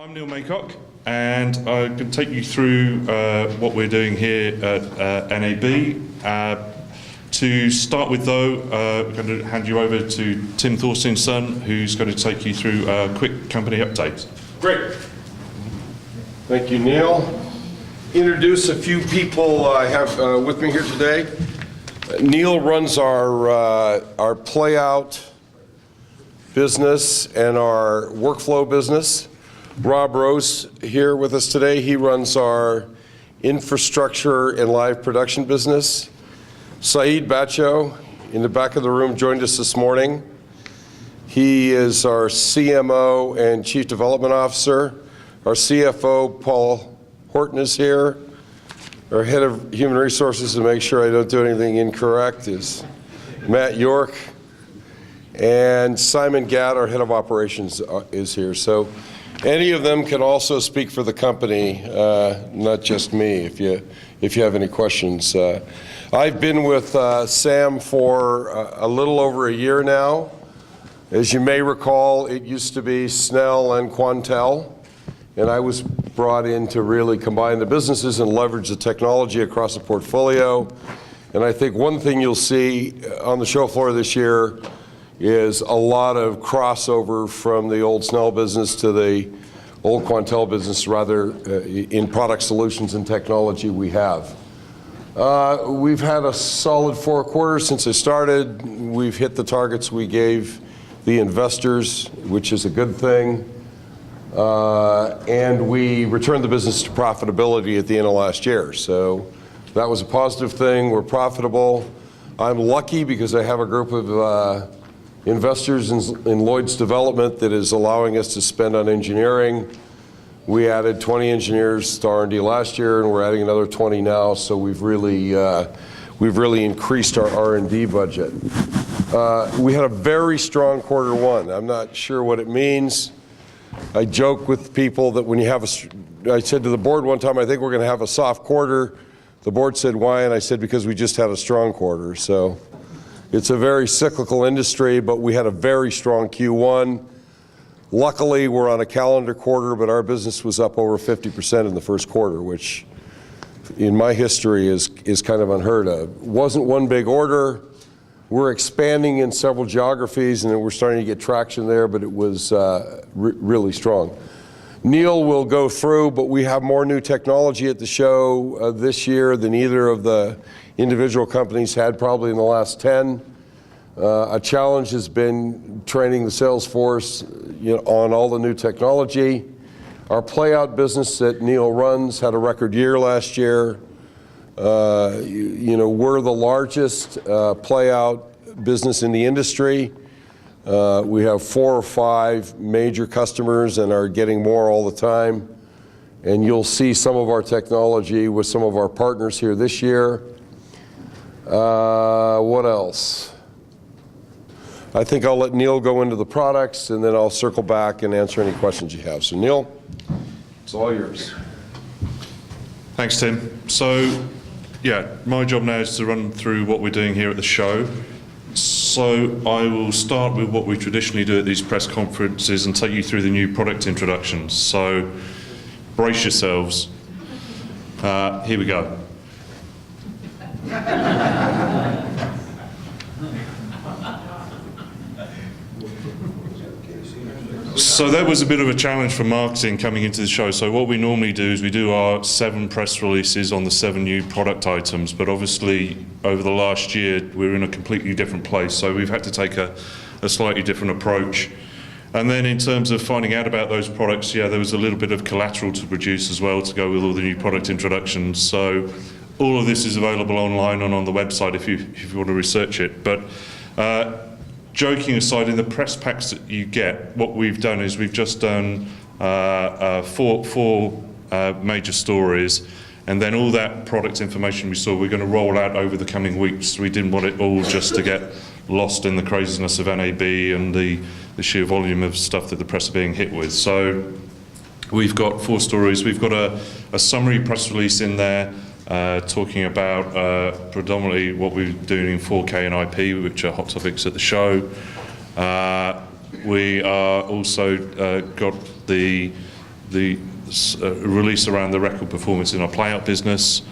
I'm Neil Maycock, and I'm going to take you through what we're doing here at NAB. To start with, though, we're going to hand you over to Tim Thorsteinson, who's going to take you through a quick company update. Great. Thank you, Neil. Introduce a few people I have with me here today. Neil runs our playout business and our workflow business. Rob Rose here with us today. He runs our infrastructure and live production business. Saeed Bacho in the back of the room joined us this morning. He is our CMO and Chief Development Officer. Our CFO, Paul Horton, is here. Our Head of Human Resources, to make sure I don't do anything incorrect, is Matt York. And Simon Gadd, our Head of Operations, is here. So any of them can also speak for the company, not just me, if you have any questions. I've been with Sam for a little over a year now. As you may recall, it used to be Snell and Quantel, and I was brought in to really combine the businesses and leverage the technology across the portfolio. And I think one thing you'll see on the show floor this year is a lot of crossover from the old Snell business to the old Quantel business, rather, in product solutions and technology we have. We've had a solid 4 quarters since I started. We've hit the targets we gave the investors, which is a good thing. And we returned the business to profitability at the end of last year. So that was a positive thing. We're profitable. I'm lucky because I have a group of investors in Lloyd's Development that is allowing us to spend on engineering. We added 20 engineers to R&D last year, and we're adding another 20 now. So we've really increased our R&D budget. We had a very strong quarter one. I'm not sure what it means. I joke with people that when you have I said to the board one time, I think we're going to have a soft quarter. The board said, why? And I said, because we just had a strong quarter. So it's a very cyclical industry, but we had a very strong Q1. Luckily, we're on a calendar quarter, but our business was up over 50% in the first quarter, which in my history is kind of unheard of. Wasn't one big order. We're expanding in several geographies, and we're starting to get traction there, but it was really strong. Neil will go through, but we have more new technology at the show this year than either of the individual companies had probably in the last 10. A challenge has been training the sales force on all the new technology. Our playout business that Neil runs had a record year last year. We're the largest playout business in the industry. We have 4 or 5 major customers and are getting more all the time. And you'll see some of our technology with some of our partners here this year. What else? I think I'll let Neil go into the products, and then I'll circle back and answer any questions you have. So Neil, it's all yours. Thanks, Tim. So, yeah, my job now is to run through what we're doing here at the show. So I will start with what we traditionally do at these press conferences and take you through the new product introductions. So brace yourselves. Here we go. So that was a bit of a challenge for marketing coming into the show. So what we normally do is we do our 7 press releases on the 7 new product items, but obviously over the last year we're in a completely different place, so we've had to take a slightly different approach. And then in terms of finding out about those products, yeah, there was a little bit of collateral to produce as well to go with all the new product introductions. So all of this is available online and on the website if you want to research it. But joking aside, in the press packs that you get, what we've done is we've just done 4 major stories, and then all that product information we saw we're going to roll out over the coming weeks. We didn't want it all just to get lost in the craziness of NAB and the sheer volume of stuff that the press are being hit with. So we've got 4 stories. We've got a summary press release in there talking about predominantly what we're doing in 4K and IP, which are hot topics at the show. We are also got the release around the record performance in our playout business.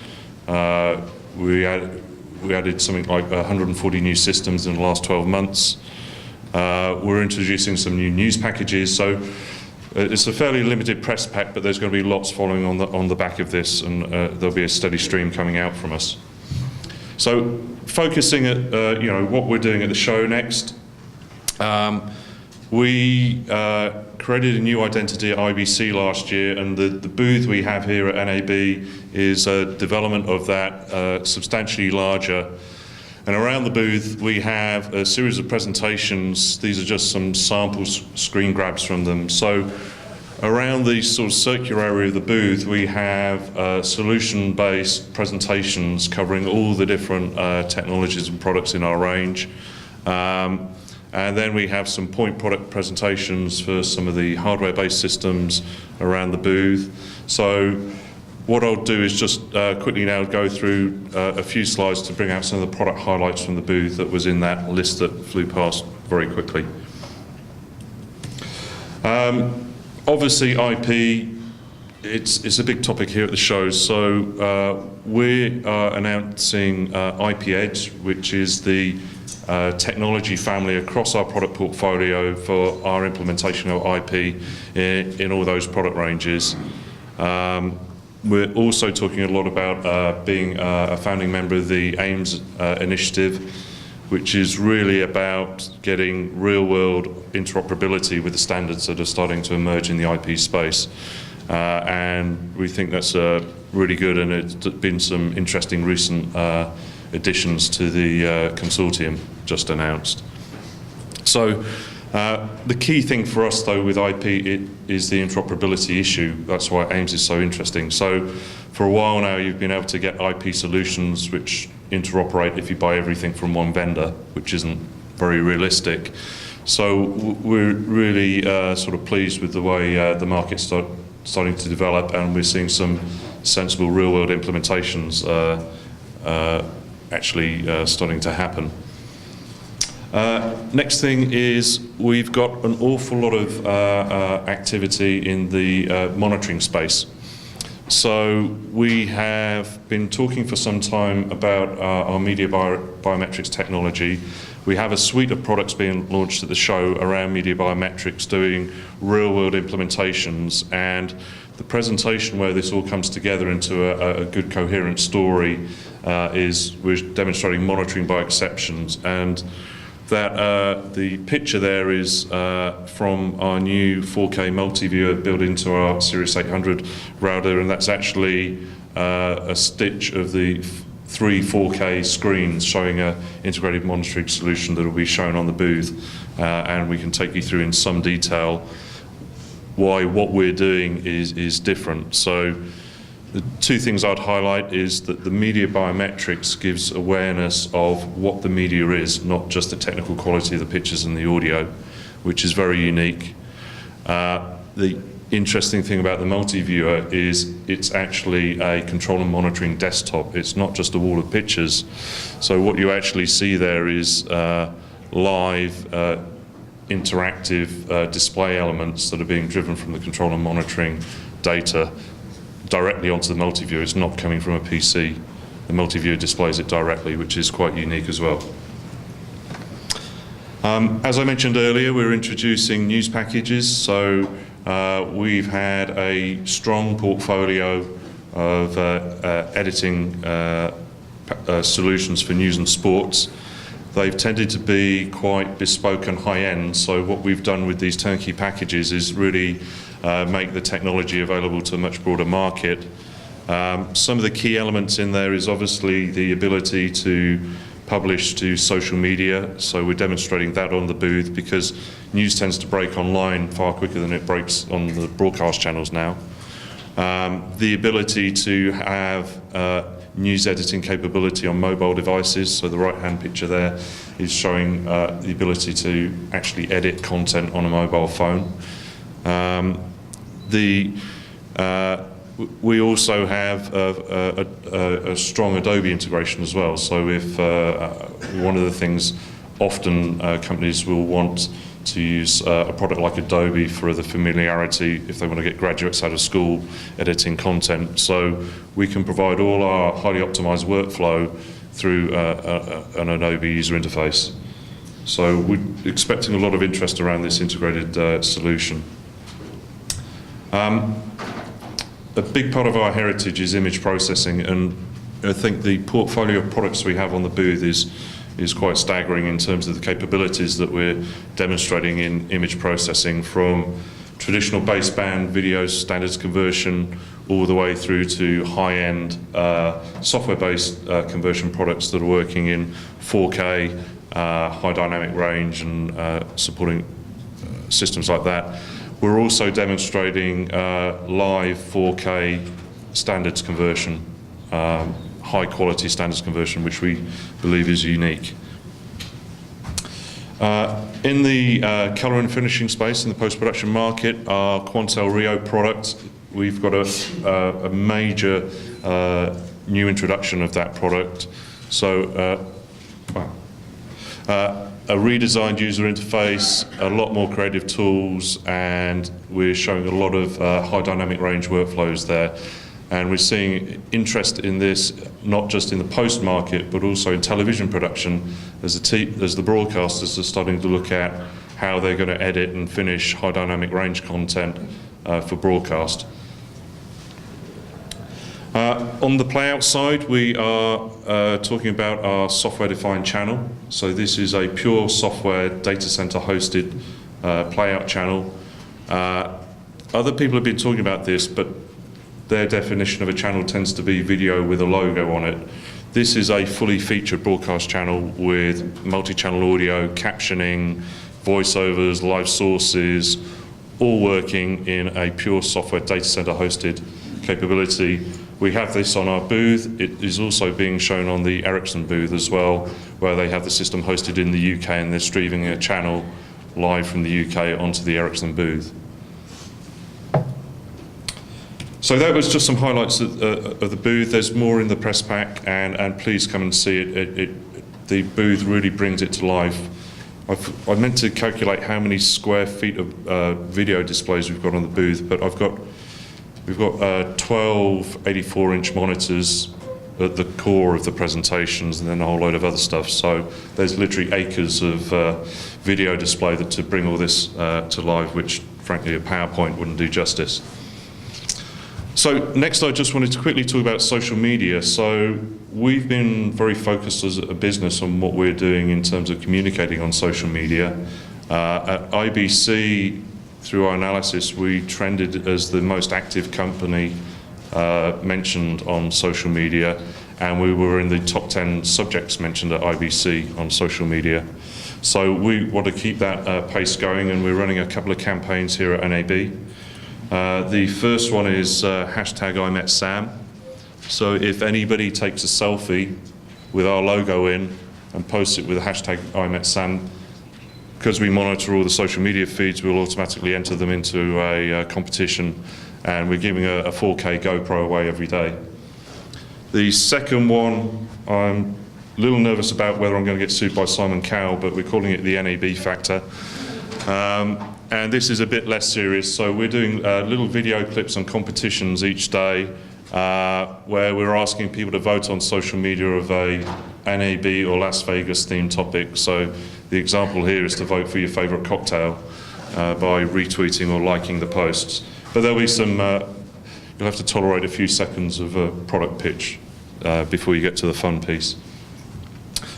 We added something like 140 new systems in the last 12 months. We're introducing some new news packages. So it's a fairly limited press pack, but there's going to be lots following on the back of this, and there'll be a steady stream coming out from us. So focusing at what we're doing at the show next, we created a new identity at IBC last year, and the booth we have here at NAB is a development of that, substantially larger. And around the booth we have a series of presentations. These are just some sample screen grabs from them. So around the sort of circular area of the booth we have solution-based presentations covering all the different technologies and products in our range. And then we have some point product presentations for some of the hardware-based systems around the booth. So what I'll do is just quickly now go through a few slides to bring out some of the product highlights from the booth that was in that list that flew past very quickly. Obviously IP, it's a big topic here at the show. So we are announcing IP Edge, which is the technology family across our product portfolio for our implementation of IP in all those product ranges. We're also talking a lot about being a founding member of the AIMS initiative, which is really about getting real-world interoperability with the standards that are starting to emerge in the IP space. And we think that's really good, and it's been some interesting recent additions to the consortium just announced. So the key thing for us though with IP is the interoperability issue. That's why AIMS is so interesting. So for a while now you've been able to get IP solutions which interoperate if you buy everything from one vendor, which isn't very realistic. So we're really sort of pleased with the way the market's starting to develop, and we're seeing some sensible real-world implementations actually starting to happen. Next thing is we've got an awful lot of activity in the monitoring space. So we have been talking for some time about our media biometrics technology. We have a suite of products being launched at the show around media biometrics doing real-world implementations, and the presentation where this all comes together into a good coherent story is we're demonstrating monitoring by exceptions, and that the picture there is from our new 4K multi-viewer built into our Series 800 router, and that's actually a stitch of the 3 4K screens showing an integrated monitoring solution that will be shown on the booth, and we can take you through in some detail why what we're doing is different. So the two things I'd highlight is that the media biometrics gives awareness of what the media is, not just the technical quality of the pictures and the audio, which is very unique. The interesting thing about the multi-viewer is it's actually a control and monitoring desktop. It's not just a wall of pictures. So what you actually see there is live interactive display elements that are being driven from the control and monitoring data directly onto the multi-viewer. It's not coming from a PC. The multi-viewer displays it directly, which is quite unique as well. As I mentioned earlier, we're introducing news packages. So we've had a strong portfolio of editing solutions for news and sports. They've tended to be quite bespoke and high-end, so what we've done with these turnkey packages is really make the technology available to a much broader market. Some of the key elements in there is obviously the ability to publish to social media, so we're demonstrating that on the booth because news tends to break online far quicker than it breaks on the broadcast channels now. The ability to have news editing capability on mobile devices, so the right-hand picture there is showing the ability to actually edit content on a mobile phone. We also have a strong Adobe integration as well. So if one of the things often companies will want to use a product like Adobe for the familiarity if they want to get graduates out of school editing content. So we can provide all our highly optimized workflow through an Adobe user interface. So we're expecting a lot of interest around this integrated solution. A big part of our heritage is image processing, and I think the portfolio of products we have on the booth is quite staggering in terms of the capabilities that we're demonstrating in image processing, from traditional baseband video standards conversion all the way through to high-end software-based conversion products that are working in 4K, high dynamic range, and supporting systems like that. We're also demonstrating live 4K standards conversion, high quality standards conversion, which we believe is unique. In the colour and finishing space in the post-production market, our Quantel Rio product, we've got a major new introduction of that product. So a redesigned user interface, a lot more creative tools, and we're showing a lot of high dynamic range workflows there. And we're seeing interest in this, not just in the post market, but also in television production, as the broadcasters are starting to look at how they're going to edit and finish high dynamic range content for broadcast. On the playout side, we are talking about our software-defined channel. So this is a pure software data center hosted playout channel. Other people have been talking about this, but their definition of a channel tends to be video with a logo on it. This is a fully featured broadcast channel with multi-channel audio, captioning, voiceovers, live sources, all working in a pure software data center hosted capability. We have this on our booth. It is also being shown on the Ericsson booth as well, where they have the system hosted in the UK and they're streaming a channel live from the UK onto the Ericsson booth. So that was just some highlights of the booth. There's more in the press pack, and please come and see it. The booth really brings it to life. I meant to calculate how many square feet of video displays we've got on the booth, but we've got 12 84-inch monitors at the core of the presentations, and then a whole load of other stuff. So there's literally acres of video display to bring all this to life, which frankly a PowerPoint wouldn't do justice. So next I just wanted to quickly talk about social media. So we've been very focused as a business on what we're doing in terms of communicating on social media. At IBC, through our analysis, we trended as the most active company mentioned on social media, and we were in the top 10 subjects mentioned at IBC on social media. So we want to keep that pace going, and we're running a couple of campaigns here at NAB. The first one is hashtag I met Sam. So if anybody takes a selfie with our logo in and posts it with the hashtag I met Sam, because we monitor all the social media feeds, we'll automatically enter them into a competition, and we're giving a 4K GoPro away every day. The second one, I'm a little nervous about whether I'm going to get sued by Simon Cowell, but we're calling it the NAB factor. And this is a bit less serious, so we're doing little video clips on competitions each day where we're asking people to vote on social media of a NAB or Las Vegas themed topic. So the example here is to vote for your favourite cocktail by retweeting or liking the posts. But there'll be some, you'll have to tolerate a few seconds of a product pitch before you get to the fun piece.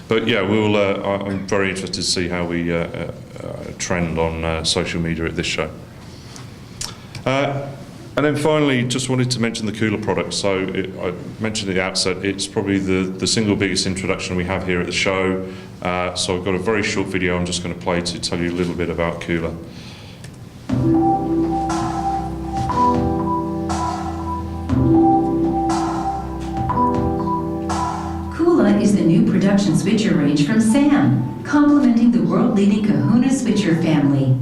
But yeah, I'm very interested to see how we trend on social media at this show. And then finally, just wanted to mention the Cooler product. So I mentioned at the outset, it's probably the single biggest introduction we have here at the show. So I've got a very short video I'm just going to play to tell you a little bit about Cooler. Is the new production switcher range from SAM, complementing the world-leading Kahuna switcher family.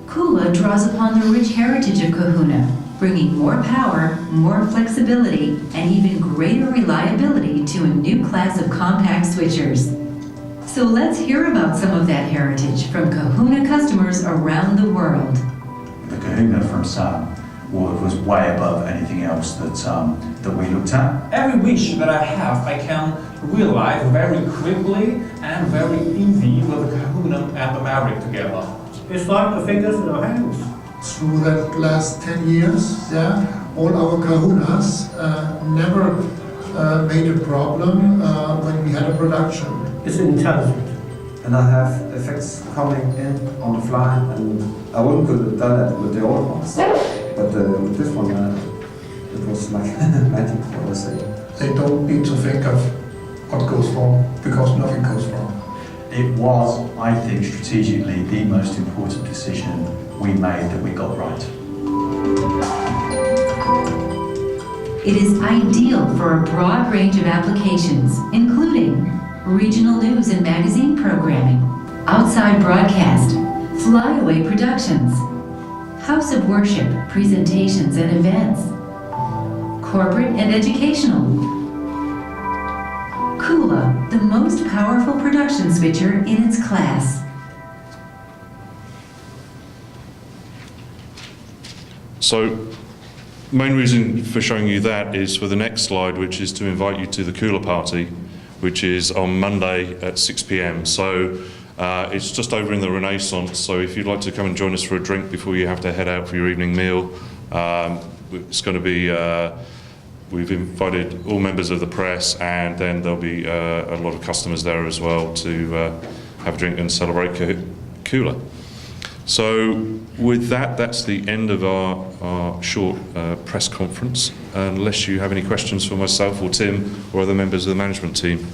Kula draws upon the rich heritage of Kahuna, bringing more power, more flexibility, and even greater reliability to a new class of compact switchers. So let's hear about some of that heritage from Kahuna customers around the world. The Kahuna from Sam was way above anything else that we looked at. Every wish that I have, I can realize very quickly and very easy with the Kahuna and the Maverick together. It's like the fingers in our hands. Through that last 10 years, all our Kahunas never made a problem when we had a production. It's intelligent. And I have effects coming in on the fly, and I wouldn't could have done it with the old ones. But with this one, it was like magic, what I say. They don't need to think of what goes wrong, because nothing goes wrong. It was, I think, strategically the most important decision we made that we got right. It is ideal for a broad range of applications, including regional news and magazine programming, outside broadcast, flyaway productions, house of worship, presentations and events, corporate and educational. Kula, the most powerful production switcher in its class. So, main reason for showing you that is for the next slide, which is to invite you to the Kula party, which is on Monday at 6 p.m. So it's just over in the Renaissance. So if you'd like to come and join us for a drink before you have to head out for your evening meal, it's going to be, we've invited all members of the press, and then there'll be a lot of customers there as well to have a drink and celebrate Kula. So with that, that's the end of our short press conference, unless you have any questions for myself or Tim or other members of the management team.